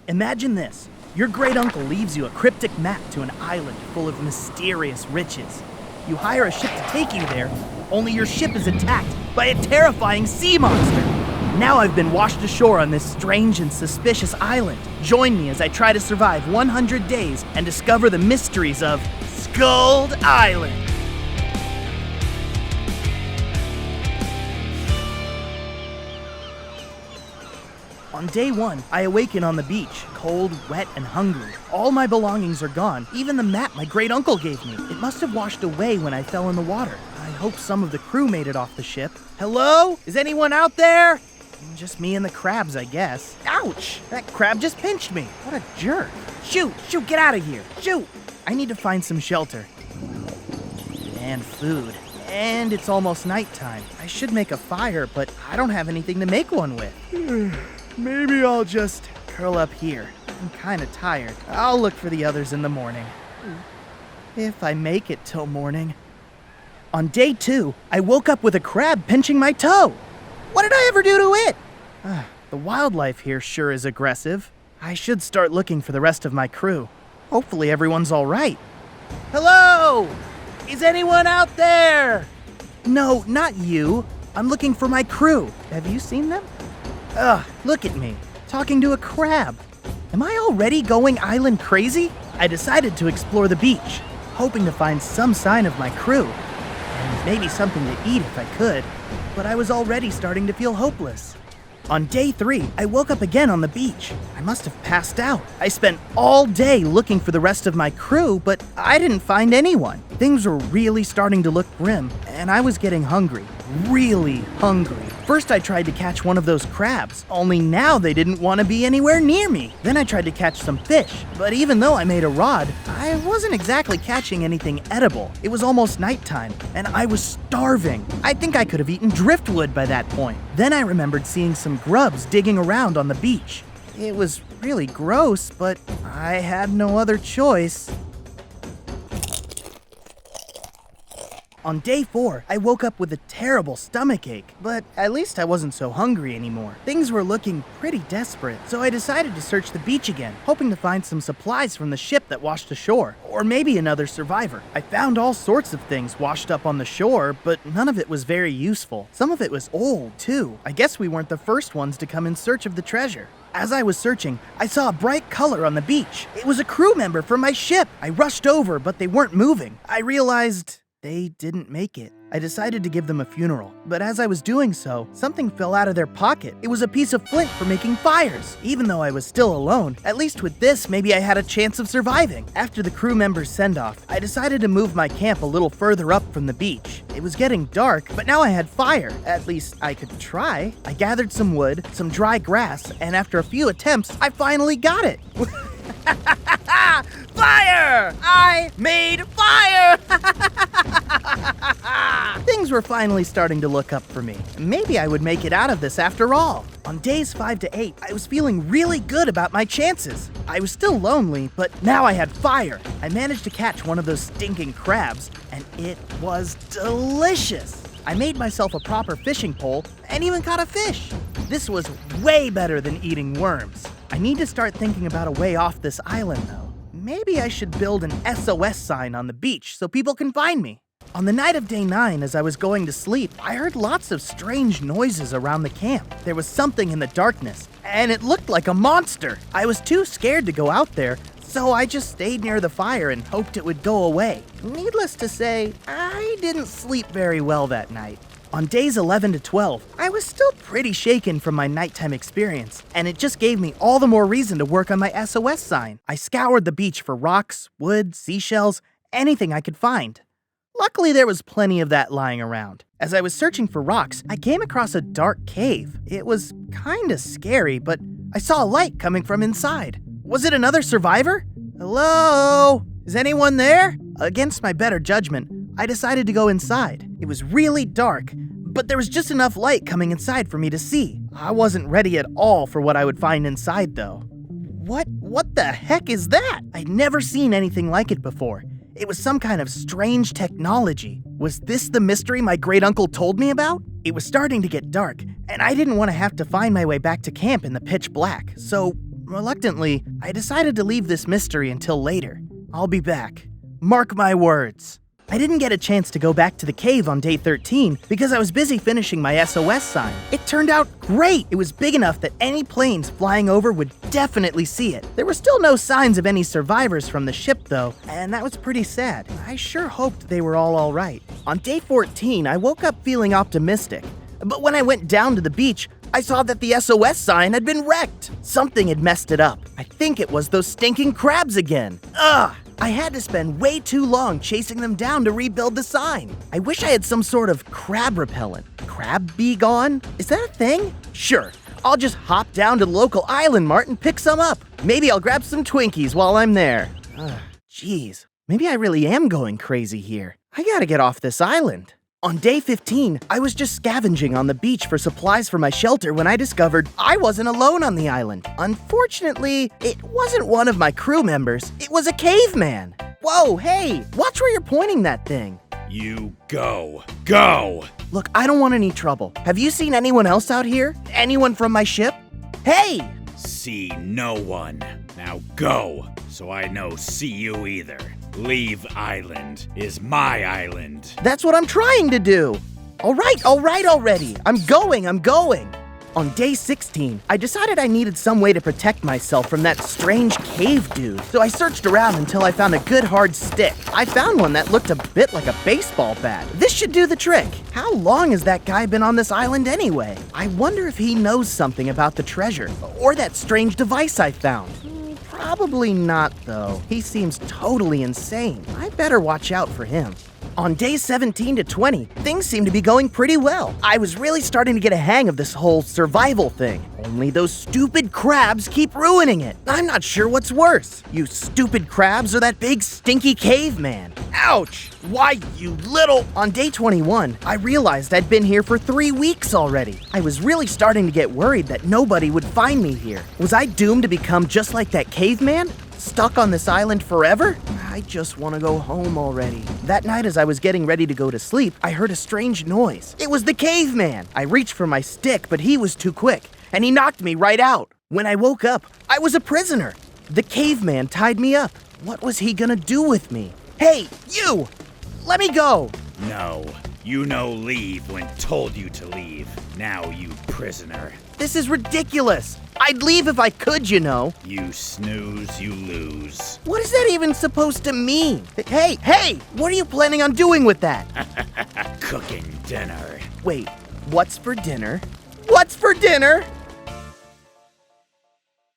Imagine this. Your great uncle leaves you a cryptic map to an island full of mysterious riches. You hire a ship to take you there, only your ship is attacked by a terrifying sea monster. Now I've been washed ashore on this strange and suspicious island. Join me as I try to survive 100 days and discover the mysteries of Skull Island. On day 1, I awaken on the beach, cold, wet, and hungry. All my belongings are gone, even the map my great uncle gave me. It must have washed away when I fell in the water. I hope some of the crew made it off the ship. Hello? Is anyone out there? Just me and the crabs, I guess. Ouch! That crab just pinched me. What a jerk. Shoot, get out of here. Shoot! I need to find some shelter. And food. And it's almost nighttime. I should make a fire, but I don't have anything to make one with. Maybe I'll just curl up here. I'm kinda tired. I'll look for the others in the morning. If I make it till morning. On day 2, I woke up with a crab pinching my toe. What did I ever do to it? The wildlife here sure is aggressive. I should start looking for the rest of my crew. Hopefully everyone's all right. Hello? Is anyone out there? No, not you. I'm looking for my crew. Have you seen them? Look at me, talking to a crab. Am I already going island crazy? I decided to explore the beach, hoping to find some sign of my crew, and maybe something to eat if I could, but I was already starting to feel hopeless. On day 3, I woke up again on the beach. I must have passed out. I spent all day looking for the rest of my crew, but I didn't find anyone. Things were really starting to look grim, and I was getting hungry. Really hungry. First I tried to catch one of those crabs, only now they didn't want to be anywhere near me. Then I tried to catch some fish, but even though I made a rod, I wasn't exactly catching anything edible. It was almost nighttime, and I was starving. I think I could have eaten driftwood by that point. Then I remembered seeing some grubs digging around on the beach. It was really gross, but I had no other choice. On day 4, I woke up with a terrible stomachache, but at least I wasn't so hungry anymore. Things were looking pretty desperate, so I decided to search the beach again, hoping to find some supplies from the ship that washed ashore, or maybe another survivor. I found all sorts of things washed up on the shore, but none of it was very useful. Some of it was old, too. I guess we weren't the first ones to come in search of the treasure. As I was searching, I saw a bright color on the beach. It was a crew member from my ship. I rushed over, but they weren't moving. I realized they didn't make it. I decided to give them a funeral, but as I was doing so, something fell out of their pocket. It was a piece of flint for making fires. Even though I was still alone, at least with this, maybe I had a chance of surviving. After the crew members' send-off, I decided to move my camp a little further up from the beach. It was getting dark, but now I had fire. At least I could try. I gathered some wood, some dry grass, and after a few attempts, I finally got it. Fire! I made fire! Things were finally starting to look up for me. Maybe I would make it out of this after all. On days 5 to 8, I was feeling really good about my chances. I was still lonely, but now I had fire. I managed to catch one of those stinking crabs, and it was delicious. I made myself a proper fishing pole and even caught a fish. This was way better than eating worms. I need to start thinking about a way off this island, though. Maybe I should build an SOS sign on the beach so people can find me. On the night of day 9, as I was going to sleep, I heard lots of strange noises around the camp. There was something in the darkness, and it looked like a monster. I was too scared to go out there, so I just stayed near the fire and hoped it would go away. Needless to say, I didn't sleep very well that night. On days 11 to 12, I was still pretty shaken from my nighttime experience, and it just gave me all the more reason to work on my SOS sign. I scoured the beach for rocks, wood, seashells, anything I could find. Luckily, there was plenty of that lying around. As I was searching for rocks, I came across a dark cave. It was kinda scary, but I saw a light coming from inside. Was it another survivor? Hello? Is anyone there? Against my better judgment, I decided to go inside. It was really dark, but there was just enough light coming inside for me to see. I wasn't ready at all for what I would find inside, though. What the heck is that? I'd never seen anything like it before. It was some kind of strange technology. Was this the mystery my great uncle told me about? It was starting to get dark, and I didn't want to have to find my way back to camp in the pitch black. So Reluctantly, I decided to leave this mystery until later. I'll be back. Mark my words. I didn't get a chance to go back to the cave on day 13 because I was busy finishing my SOS sign. It turned out great! It was big enough that any planes flying over would definitely see it. There were still no signs of any survivors from the ship though, and that was pretty sad. I sure hoped they were all right. On day 14, I woke up feeling optimistic. But when I went down to the beach, I saw that the SOS sign had been wrecked. Something had messed it up. I think it was those stinking crabs again. Ugh! I had to spend way too long chasing them down to rebuild the sign. I wish I had some sort of crab repellent. Crab be gone? Is that a thing? Sure, I'll just hop down to the local island mart and pick some up. Maybe I'll grab some Twinkies while I'm there. Jeez, maybe I really am going crazy here. I gotta get off this island. On day 15, I was just scavenging on the beach for supplies for my shelter when I discovered I wasn't alone on the island. Unfortunately, it wasn't one of my crew members. It was a caveman. Whoa, hey, watch where you're pointing that thing. You go. Go! Look, I don't want any trouble. Have you seen anyone else out here? Anyone from my ship? Hey! See no one. Now go, so I no see you either. Leave island is my island. That's what I'm trying to do. All right already. I'm going. On day 16, I decided I needed some way to protect myself from that strange cave dude. So I searched around until I found a good hard stick. I found one that looked a bit like a baseball bat. This should do the trick. How long has that guy been on this island anyway? I wonder if he knows something about the treasure or that strange device I found. Probably not, though. He seems totally insane. I better watch out for him. On days 17 to 20, things seem to be going pretty well. I was really starting to get a hang of this whole survival thing. Only those stupid crabs keep ruining it. I'm not sure what's worse, you stupid crabs or that big stinky caveman. Ouch! Why, you little... On day 21, I realized I'd been here for 3 weeks already. I was really starting to get worried that nobody would find me here. Was I doomed to become just like that caveman? Stuck on this island forever? I just want to go home already. That night as I was getting ready to go to sleep, I heard a strange noise. It was the caveman. I reached for my stick, but he was too quick, and he knocked me right out. When I woke up, I was a prisoner. The caveman tied me up. What was he gonna do with me? Hey, you! Let me go! No, you no leave when told you to leave. Now you prisoner. This is ridiculous. I'd leave if I could, you know. You snooze, you lose. What is that even supposed to mean? Hey, what are you planning on doing with that? Cooking dinner. Wait, what's for dinner? What's for dinner?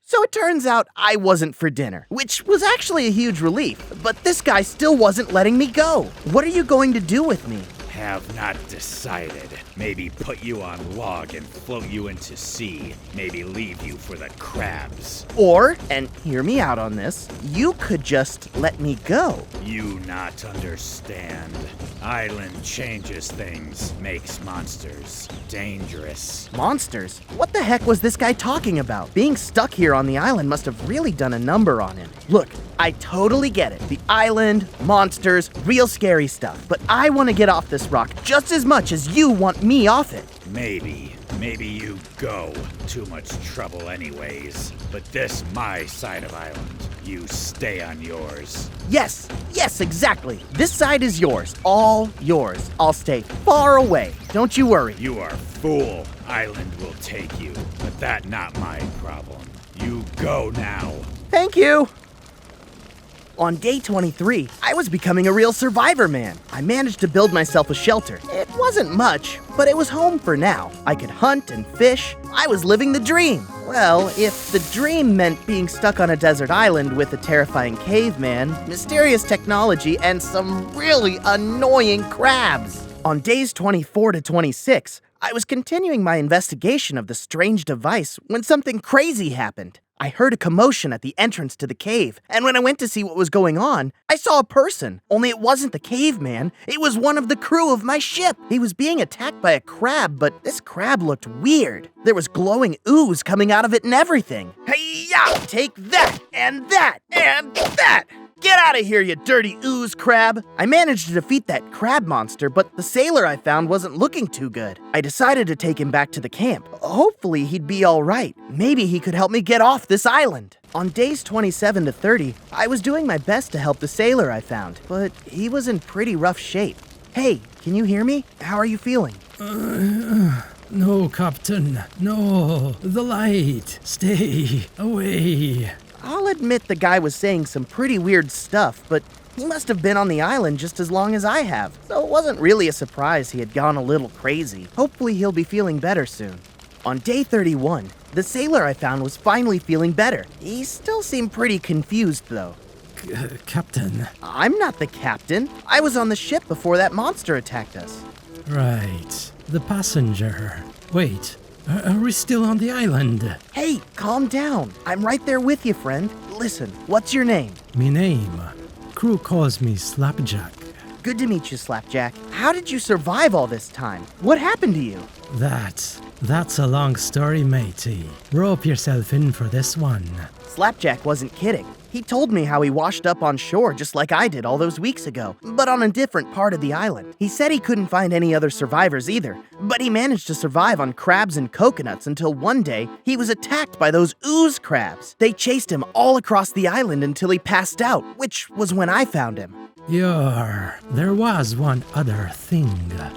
So it turns out I wasn't for dinner, which was actually a huge relief, but this guy still wasn't letting me go. What are you going to do with me? Have not decided. Maybe put you on log and float you into sea. Maybe leave you for the crabs. Or, and hear me out on this, you could just let me go. You not understand. Island changes things, makes monsters dangerous. Monsters? What the heck was this guy talking about? Being stuck here on the island must have really done a number on him. Look, I totally get it. The island, monsters, real scary stuff. But I want to get off this rock just as much as you want me off it. Maybe you go. Too much trouble anyways. But this my side of island. You stay on yours. Yes, exactly. This side is yours. All yours. I'll stay far away. Don't you worry. You are fool. Island will take you. But that not my problem. You go now. Thank you. On day 23, I was becoming a real survivor man. I managed to build myself a shelter. It wasn't much, but it was home for now. I could hunt and fish. I was living the dream. Well, if the dream meant being stuck on a desert island with a terrifying caveman, mysterious technology, and some really annoying crabs. On days 24 to 26, I was continuing my investigation of the strange device when something crazy happened. I heard a commotion at the entrance to the cave, and when I went to see what was going on, I saw a person. Only it wasn't the caveman, it was one of the crew of my ship. He was being attacked by a crab, but this crab looked weird. There was glowing ooze coming out of it and everything. Hey-ya! Take that, and that, and that! Get out of here, you dirty ooze crab! I managed to defeat that crab monster, but the sailor I found wasn't looking too good. I decided to take him back to the camp. Hopefully he'd be alright. Maybe he could help me get off this island. On days 27 to 30, I was doing my best to help the sailor I found, but he was in pretty rough shape. Hey, can you hear me? How are you feeling? No, Captain. No. The light. Stay away. I'll admit the guy was saying some pretty weird stuff, but he must have been on the island just as long as I have, so it wasn't really a surprise he had gone a little crazy. Hopefully he'll be feeling better soon. On day 31, the sailor I found was finally feeling better. He still seemed pretty confused, though. Captain. I'm not the captain. I was on the ship before that monster attacked us. Right. The passenger. Wait. Are we still on the island? Hey, calm down. I'm right there with you, friend. Listen, what's your name? Me name. Crew calls me Slapjack. Good to meet you, Slapjack. How did you survive all this time? What happened to you? That's a long story, matey. Rope yourself in for this one. Slapjack wasn't kidding. He told me how he washed up on shore just like I did all those weeks ago, but on a different part of the island. He said he couldn't find any other survivors either, but he managed to survive on crabs and coconuts until one day he was attacked by those ooze crabs. They chased him all across the island until he passed out, which was when I found him. There was one other thing.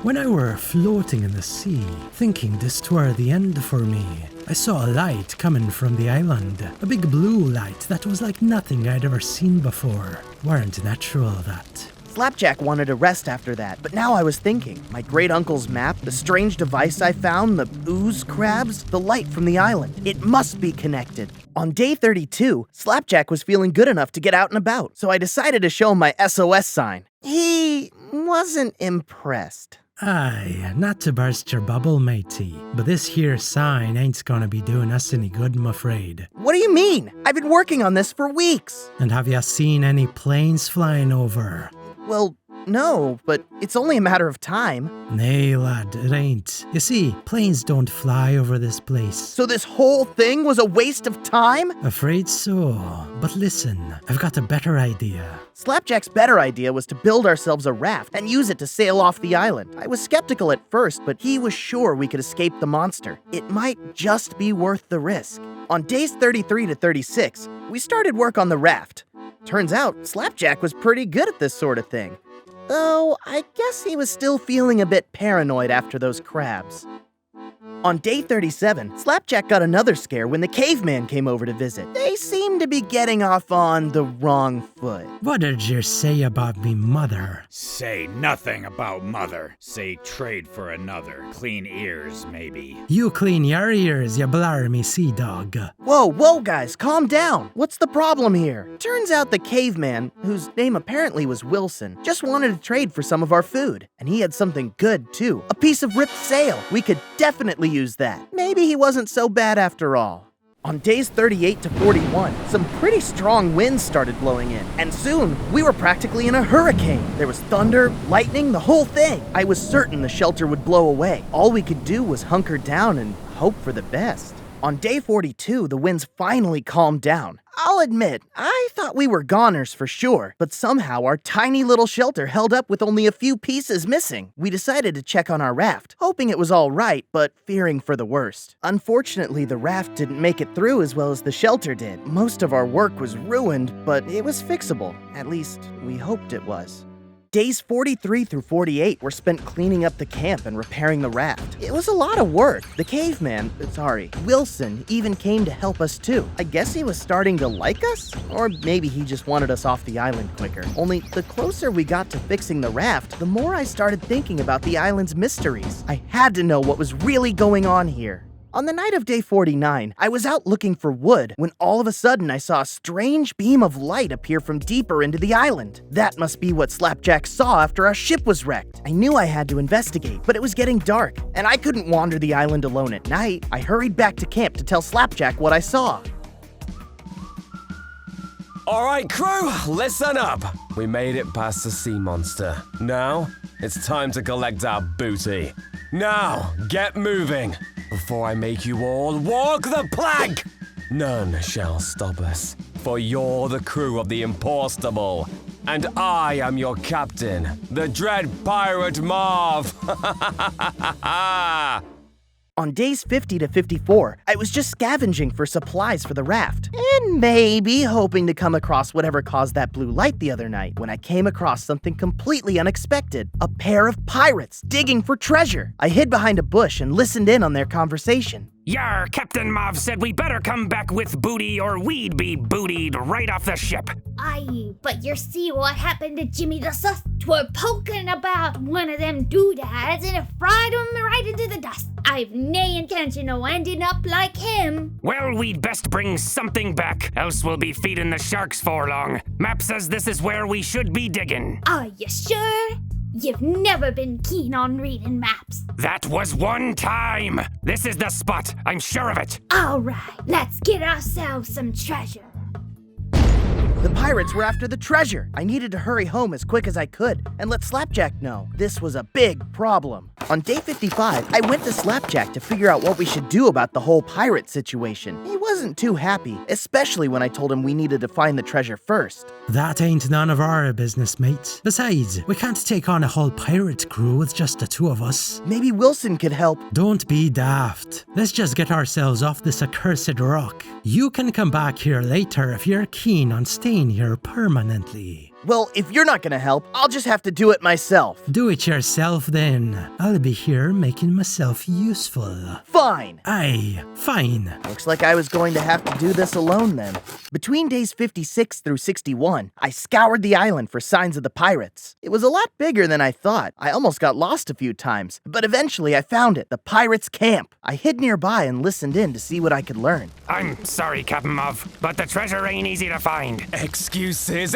When I were floating in the sea, thinking this were the end for me, I saw a light coming from the island. A big blue light that was like nothing I'd ever seen before. Weren't natural, that. Slapjack wanted to rest after that, but now I was thinking. My great-uncle's map, the strange device I found, the ooze crabs, the light from the island. It must be connected. On day 32, Slapjack was feeling good enough to get out and about, so I decided to show him my SOS sign. He wasn't impressed. Aye, not to burst your bubble, matey, but this here sign ain't gonna be doing us any good, I'm afraid. What do you mean? I've been working on this for weeks. And have ya seen any planes flying over? Well, no, but it's only a matter of time. Nay, lad, it ain't. You see, planes don't fly over this place. So this whole thing was a waste of time? Afraid so. But listen, I've got a better idea. Slapjack's better idea was to build ourselves a raft and use it to sail off the island. I was skeptical at first, but he was sure we could escape the monster. It might just be worth the risk. On days 33 to 36, we started work on the raft. Turns out, Slapjack was pretty good at this sort of thing. Though, I guess he was still feeling a bit paranoid after those crabs. On day 37, Slapjack got another scare when the caveman came over to visit. They seemed to be getting off on the wrong foot. What did you say about me mother? Say nothing about mother. Say trade for another. Clean ears, maybe. You clean your ears, you blarmy sea dog. Whoa, guys, calm down. What's the problem here? Turns out the caveman, whose name apparently was Wilson, just wanted to trade for some of our food. And he had something good, too. A piece of ripped sail. We could definitely use that. Maybe he wasn't so bad after all. On days 38 to 41, some pretty strong winds started blowing in, and soon we were practically in a hurricane. There was thunder, lightning, the whole thing. I was certain the shelter would blow away. All we could do was hunker down and hope for the best. On day 42, the winds finally calmed down. I'll admit, I thought we were goners for sure, but somehow our tiny little shelter held up with only a few pieces missing. We decided to check on our raft, hoping it was all right, but fearing for the worst. Unfortunately, the raft didn't make it through as well as the shelter did. Most of our work was ruined, but it was fixable. At least, we hoped it was. Days 43 through 48 were spent cleaning up the camp and repairing the raft. It was a lot of work. The Wilson even came to help us too. I guess he was starting to like us? Or maybe he just wanted us off the island quicker. Only the closer we got to fixing the raft, the more I started thinking about the island's mysteries. I had to know what was really going on here. On the night of day 49, I was out looking for wood when all of a sudden I saw a strange beam of light appear from deeper into the island. That must be what Slapjack saw after our ship was wrecked. I knew I had to investigate, but it was getting dark, and I couldn't wander the island alone at night. I hurried back to camp to tell Slapjack what I saw. All right, crew, listen up. We made it past the sea monster. Now, it's time to collect our booty. Now, get moving before I make you all walk the plank! None shall stop us, for you're the crew of the Impossible. And I am your captain, the dread pirate Marv. On days 50 to 54, I was just scavenging for supplies for the raft, and maybe hoping to come across whatever caused that blue light the other night, when I came across something completely unexpected. A pair of pirates digging for treasure. I hid behind a bush and listened in on their conversation. Yar, Captain Mav said we better come back with booty or we'd be bootied right off the ship. Aye, but you see what happened to Jimmy the Sus? 'Twere poking about one of them doodads and it fried him right into the dust. I've nae intention of ending up like him. Well, we'd best bring something back, else we'll be feeding the sharks for long. Map says this is where we should be digging. Are you sure? You've never been keen on reading maps. That was one time. This is the spot, I'm sure of it. All right, let's get ourselves some treasure. The pirates were after the treasure. I needed to hurry home as quick as I could and let Slapjack know. This was a big problem. On day 55, I went to Slapjack to figure out what we should do about the whole pirate situation. He wasn't too happy, especially when I told him we needed to find the treasure first. That ain't none of our business, mate. Besides, we can't take on a whole pirate crew with just the two of us. Maybe Wilson could help. Don't be daft. Let's just get ourselves off this accursed rock. You can come back here later if you're keen on staying here permanently. Well, if you're not gonna help, I'll just have to do it myself. Do it yourself then. I'll be here making myself useful. Fine. Aye, fine. Looks like I was going to have to do this alone then. Between days 56 through 61, I scoured the island for signs of the pirates. It was a lot bigger than I thought. I almost got lost a few times, but eventually I found it, the pirates' camp. I hid nearby and listened in to see what I could learn. I'm sorry, Captain Mav, but the treasure ain't easy to find. Excuses!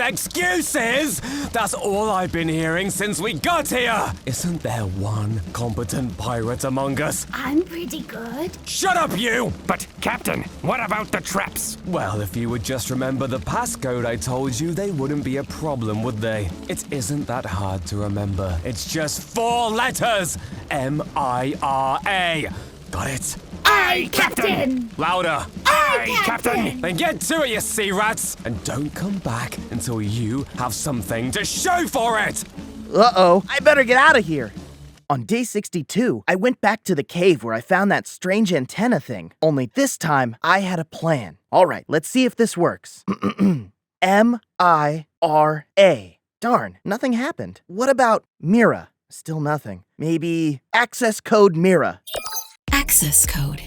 That's all I've been hearing since we got here! Isn't there one competent pirate among us? I'm pretty good. Shut up, you! But, Captain, what about the traps? Well, if you would just remember the passcode I told you, they wouldn't be a problem, would they? It isn't that hard to remember. It's just 4 letters! M-I-R-A. Got it? Aye, Captain! Louder! Aye, Captain! Then get to it, you sea rats! And don't come back until you have something to show for it! Uh-oh, I better get out of here. On day 62, I went back to the cave where I found that strange antenna thing. Only this time, I had a plan. All right, let's see if this works. M-I-R-A. Darn, nothing happened. What about Mira? Still nothing. Maybe access code Mira. Access code.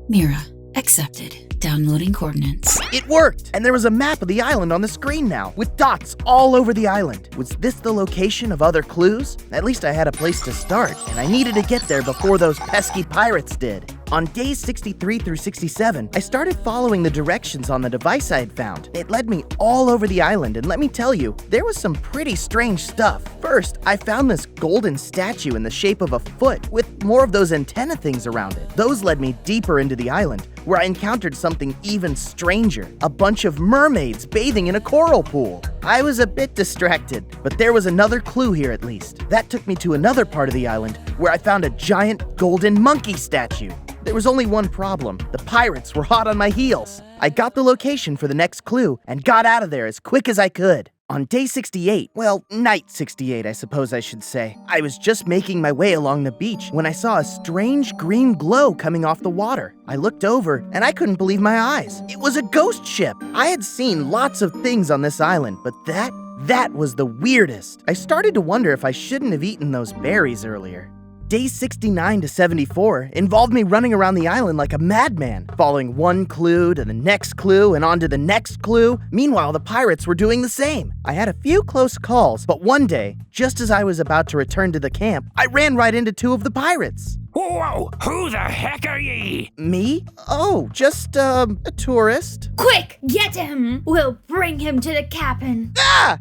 Mira. Accepted. Downloading coordinates. It worked! And there was a map of the island on the screen now, with dots all over the island. Was this the location of other clues? At least I had a place to start, and I needed to get there before those pesky pirates did. On days 63 through 67, I started following the directions on the device I had found. It led me all over the island, and let me tell you, there was some pretty strange stuff. First, I found this golden statue in the shape of a foot with more of those antenna things around it. Those led me deeper into the island, where I encountered something even stranger. A bunch of mermaids bathing in a coral pool. I was a bit distracted, but there was another clue here at least. That took me to another part of the island, where I found a giant golden monkey statue. There was only one problem. The pirates were hot on my heels. I got the location for the next clue and got out of there as quick as I could. On day 68, well, night 68, I suppose I should say, I was just making my way along the beach when I saw a strange green glow coming off the water. I looked over and I couldn't believe my eyes. It was a ghost ship. I had seen lots of things on this island, but that was the weirdest. I started to wonder if I shouldn't have eaten those berries earlier. Days 69 to 74 involved me running around the island like a madman, following one clue to the next clue and on to the next clue. Meanwhile, the pirates were doing the same. I had a few close calls, but one day, just as I was about to return to the camp, I ran right into 2 of the pirates. Whoa, who the heck are ye? Me? Oh, just, a tourist. Quick, get him! We'll bring him to the cabin. Ah!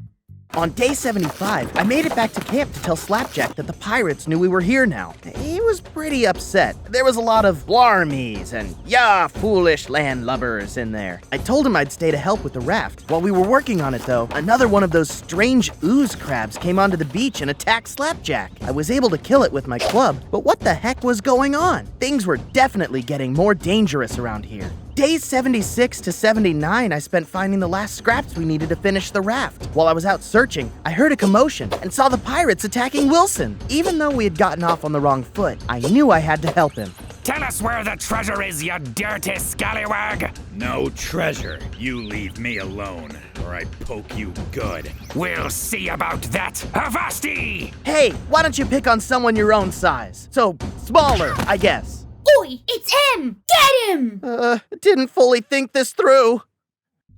On day 75, I made it back to camp to tell Slapjack that the pirates knew we were here now. He was pretty upset. There was a lot of blarmies and "yah, foolish landlubbers" in there. I told him I'd stay to help with the raft. While we were working on it though, another one of those strange ooze crabs came onto the beach and attacked Slapjack. I was able to kill it with my club, but what the heck was going on? Things were definitely getting more dangerous around here. Days 76 to 79 I spent finding the last scraps we needed to finish the raft. While I was out searching, I heard a commotion and saw the pirates attacking Wilson. Even though we had gotten off on the wrong foot, I knew I had to help him. Tell us where the treasure is, you dirty scallywag! No treasure. You leave me alone, or I poke you good. We'll see about that, Avasti! Hey, why don't you pick on someone your own size? So, smaller, I guess. Oi, it's him! Get him! Didn't fully think this through.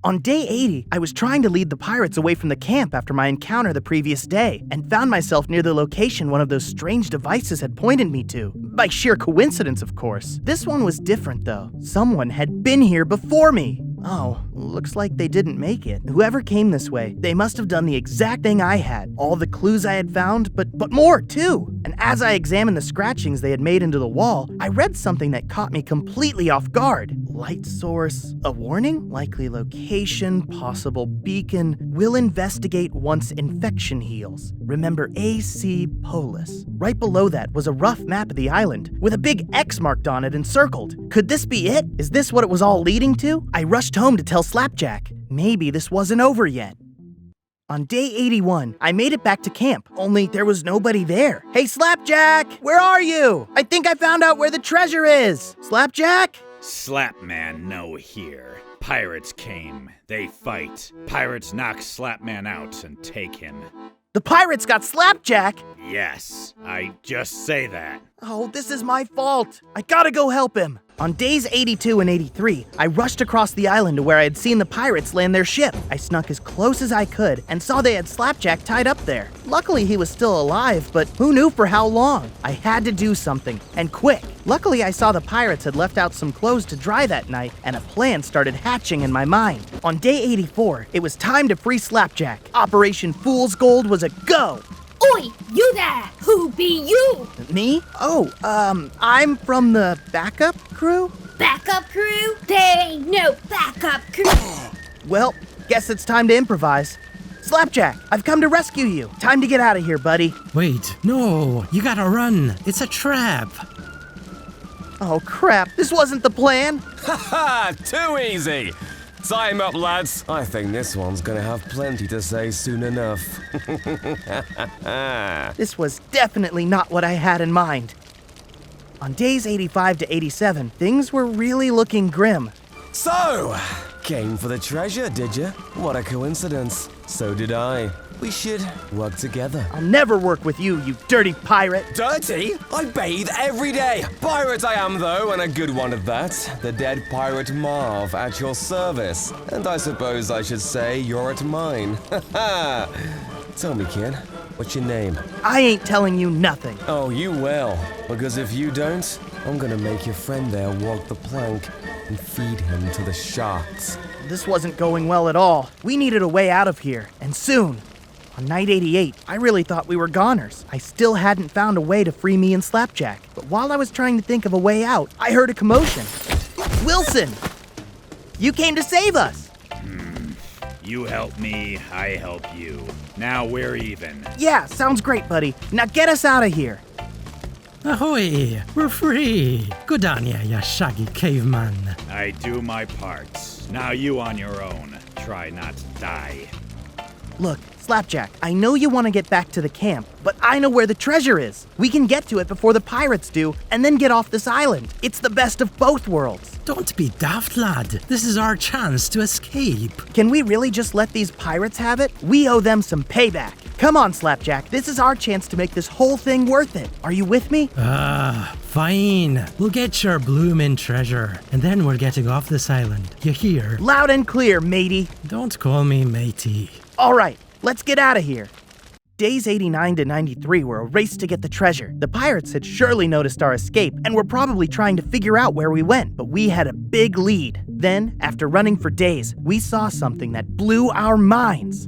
On day 80, I was trying to lead the pirates away from the camp after my encounter the previous day, and found myself near the location one of those strange devices had pointed me to. By sheer coincidence, of course. This one was different, though. Someone had been here before me. Oh, looks like they didn't make it. Whoever came this way, they must have done the exact thing I had. All the clues I had found, but more, too. And as I examined the scratchings they had made into the wall, I read something that caught me completely off guard. Light source, a warning? Likely location, possible beacon. Will investigate once infection heals. Remember AC Polis. Right below that was a rough map of the island, with a big X marked on it and circled. Could this be it? Is this what it was all leading to? I rushed home to tell Slapjack. Maybe this wasn't over yet. On day 81, I made it back to camp, only there was nobody there. Hey, Slapjack! Where are you? I think I found out where the treasure is. Slapjack? Slapman no here. Pirates came. They fight. Pirates knock Slapman out and take him. The pirates got Slapjack? Yes, I just say that. Oh, this is my fault. I gotta go help him. On days 82 and 83, I rushed across the island to where I had seen the pirates land their ship. I snuck as close as I could and saw they had Slapjack tied up there. Luckily, he was still alive, but who knew for how long? I had to do something, and quick. Luckily, I saw the pirates had left out some clothes to dry that night, and a plan started hatching in my mind. On day 84, it was time to free Slapjack. Operation Fool's Gold was a go! Oi, you there! Who be you? Me? Oh, I'm from the backup crew? Backup crew? There ain't no backup crew. Well, guess it's time to improvise. Slapjack, I've come to rescue you. Time to get out of here, buddy. Wait, no, you gotta run. It's a trap. Oh, crap. This wasn't the plan. Ha! Too easy! Time up, lads. I think this one's gonna have plenty to say soon enough. This was definitely not what I had in mind. On days 85 to 87, things were really looking grim. So, came for the treasure, did you? What a coincidence. So did I. We should work together. I'll never work with you, you dirty pirate. Dirty? I bathe every day. Pirate I am, though, and a good one at that. The dead pirate Marv at your service. And I suppose I should say you're at mine. Tell me, kid, what's your name? I ain't telling you nothing. Oh, you will. Because if you don't, I'm gonna make your friend there walk the plank and feed him to the sharks. This wasn't going well at all. We needed a way out of here, and soon. On night 88, I really thought we were goners. I still hadn't found a way to free me and Slapjack. But while I was trying to think of a way out, I heard a commotion. Wilson! You came to save us! You help me, I help you. Now we're even. Yeah, sounds great, buddy. Now get us out of here. Ahoy! We're free! Good on ya, ya shaggy caveman. I do my part. Now you on your own. Try not to die. Look, Slapjack, I know you want to get back to the camp, but I know where the treasure is. We can get to it before the pirates do, and then get off this island. It's the best of both worlds. Don't be daft, lad. This is our chance to escape. Can we really just let these pirates have it? We owe them some payback. Come on, Slapjack. This is our chance to make this whole thing worth it. Are you with me? Fine. We'll get your bloomin' treasure, and then we're getting off this island. You hear? Loud and clear, matey. Don't call me matey. All right, let's get out of here. Days 89 to 93 were a race to get the treasure. The pirates had surely noticed our escape and were probably trying to figure out where we went, but we had a big lead. Then, after running for days, we saw something that blew our minds.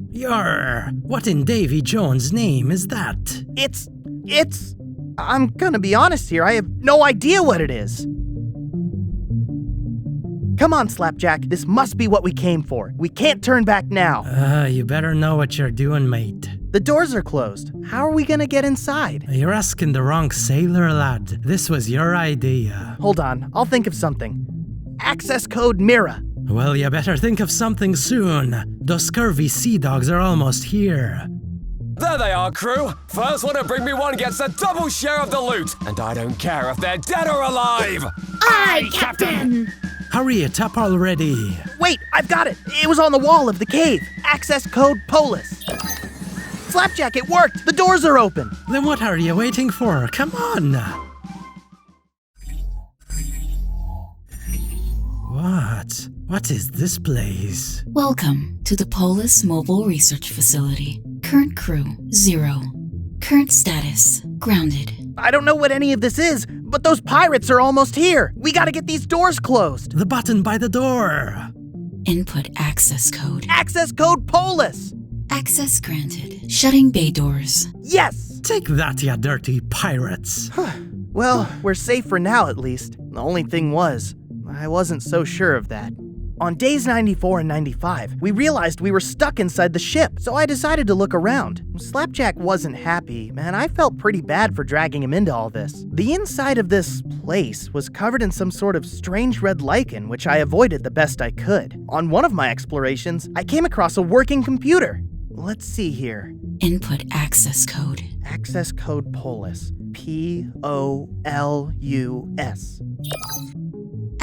What in Davy Jones' name is that? I'm gonna be honest here, I have no idea what it is. Come on, Slapjack, this must be what we came for. We can't turn back now. You better know what you're doing, mate. The doors are closed. How are we gonna get inside? You're asking the wrong sailor, lad. This was your idea. Hold on, I'll think of something. Access code Mira. Well, you better think of something soon. Those scurvy sea dogs are almost here. There they are, crew. First one to bring me one gets a double share of the loot. And I don't care if they're dead or alive. Aye, Captain! Hurry it up already. Wait, I've got it. It was on the wall of the cave. Access code Polis. Slapjack, it worked. The doors are open. Then what are you waiting for? Come on. What is this place? Welcome to the Polis Mobile Research Facility. Current crew, 0. Current status, grounded. I don't know what any of this is, but those pirates are almost here. We gotta get these doors closed. The button by the door. Input access code. Access code Polis. Access granted. Shutting bay doors. Yes. Take that, you dirty pirates. Well, we're safe for now at least. The only thing was, I wasn't so sure of that. On days 94 and 95, we realized we were stuck inside the ship, so I decided to look around. Slapjack wasn't happy, and I felt pretty bad for dragging him into all this. The inside of this place was covered in some sort of strange red lichen, which I avoided the best I could. On one of my explorations, I came across a working computer. Let's see here. Input access code. Access code Polis. P-O-L-U-S.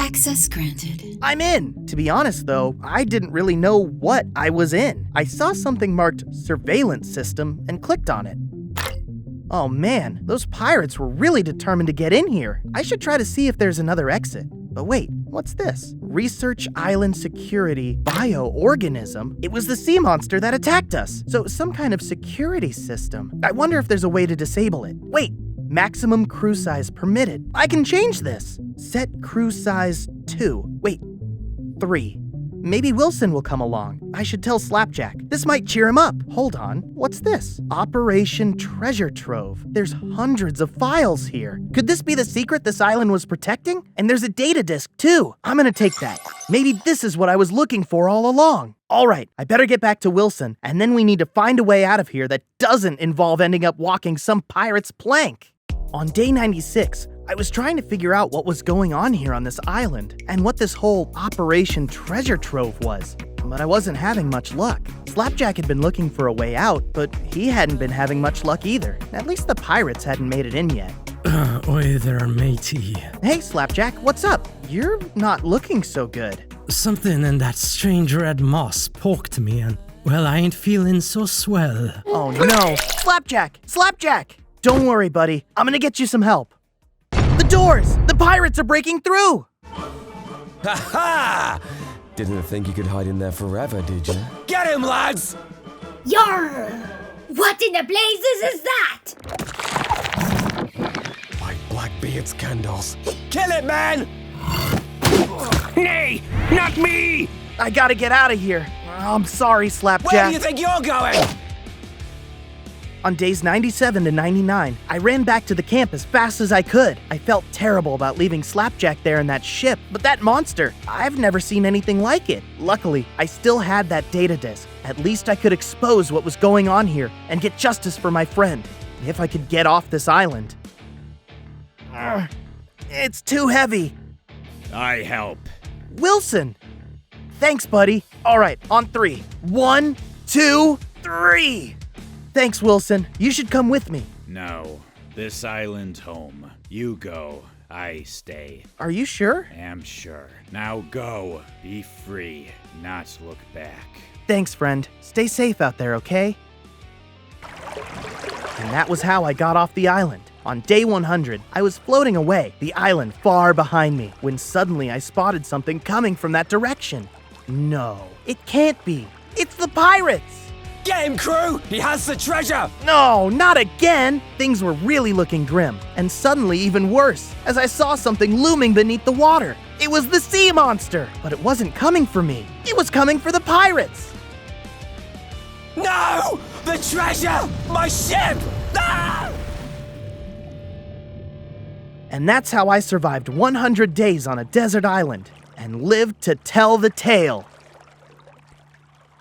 Access granted. I'm in! To be honest though, I didn't really know what I was in. I saw something marked surveillance system and clicked on it. Oh man, those pirates were really determined to get in here. I should try to see if there's another exit. But wait, what's this? Research Island Security Bioorganism? It was the sea monster that attacked us, so it was some kind of security system. I wonder if there's a way to disable it. Wait, maximum crew size permitted. I can change this. Set crew size 2. Wait, 3. Maybe Wilson will come along. I should tell Slapjack. This might cheer him up. Hold on. What's this? Operation Treasure Trove. There's hundreds of files here. Could this be the secret this island was protecting? And there's a data disk too. I'm gonna take that. Maybe this is what I was looking for all along. All right, I better get back to Wilson, and then we need to find a way out of here that doesn't involve ending up walking some pirate's plank. On day 96, I was trying to figure out what was going on here on this island and what this whole Operation Treasure Trove was, but I wasn't having much luck. Slapjack had been looking for a way out, but he hadn't been having much luck either. At least the pirates hadn't made it in yet. Oi there, matey. Hey, Slapjack, what's up? You're not looking so good. Something in that strange red moss poked me and, well, I ain't feeling so swell. Oh no. Slapjack! Slapjack! Don't worry, buddy. I'm gonna get you some help. The doors! The pirates are breaking through! Ha ha! Didn't think you could hide in there forever, did you? Get him, lads! Yarr! What in the blazes is that? My Blackbeard's candles. Kill it, man! Nay, not me! I gotta get out of here. I'm sorry, Slapjack. Where do you think you're going? On days 97 to 99, I ran back to the camp as fast as I could. I felt terrible about leaving Slapjack there in that ship, but that monster, I've never seen anything like it. Luckily, I still had that data disk. At least I could expose what was going on here and get justice for my friend, if I could get off this island. It's too heavy. I help. Wilson! Thanks, buddy. All right, on 3. 1, 2, 3! Thanks, Wilson. You should come with me. No, this island home. You go, I stay. Are you sure? Am sure. Now go, be free, not look back. Thanks, friend. Stay safe out there, okay? And that was how I got off the island. On day 100, I was floating away, the island far behind me, when suddenly I spotted something coming from that direction. No, it can't be. It's the pirates! Get him, crew! He has the treasure! No, not again! Things were really looking grim, and suddenly even worse, as I saw something looming beneath the water. It was the sea monster, but it wasn't coming for me. It was coming for the pirates! No! The treasure! My ship! Ah! And that's how I survived 100 days on a desert island and lived to tell the tale.